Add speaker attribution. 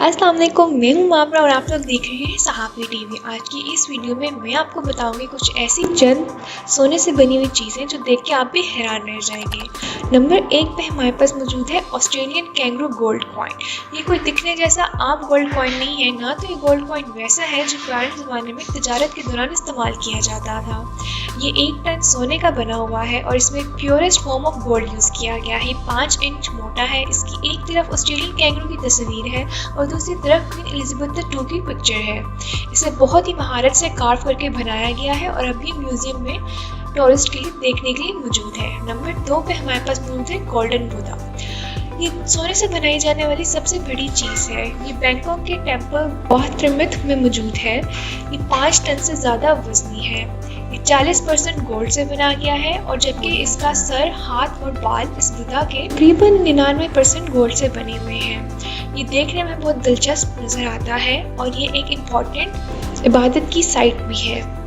Speaker 1: अस्सलाम वालेकुम, मैं हूं मामरा और आप लोग देख रहे हैं सहाफ़ी टीवी। आज की इस वीडियो में मैं आपको बताऊंगी कुछ ऐसी चंद सोने से बनी हुई चीज़ें जो देख के आप भी हैरान रह जाएंगे। नंबर 1 पे हमारे पास मौजूद है ऑस्ट्रेलियन कैंगरू गोल्ड कॉइन। ये कोई दिखने जैसा आम गोल्ड कॉइन नहीं है, ना तो ये गोल्ड कॉइन वैसा है जो पुराने ज़माने में तजारत के दौरान इस्तेमाल किया जाता था। ये 1 टन सोने का बना हुआ है और इसमें purest form of gold use किया गया है। 5 इंच मोटा है। इसकी एक तरफ ऑस्ट्रेलियन कैंगरू की तस्वीर है और दूसरी तरफ क्वीन एलिजाबेथ II की पिक्चर है। इसे बहुत ही महारत से कार्व करके बनाया गया है और अभी म्यूजियम में टूरिस्ट के लिए देखने के लिए मौजूद है। नंबर 2 पे हमारे पास मौजूद है गोल्डन बुद्धा। ये सोने से बनाई जाने वाली सबसे बड़ी चीज़ है। ये बैंकॉक के टेम्पल बौद्ध में मौजूद है। ये 5 टन से ज़्यादा वजनी है। ये 40% गोल्ड से बना गया है और जबकि इसका सर, हाथ और बाल इस बुद्धा के तकरीबन 99% गोल्ड से बने हुए हैं। ये देखने में बहुत दिलचस्प नज़र आता है और ये एक इम्पॉर्टेंट इबादत की साइट भी है।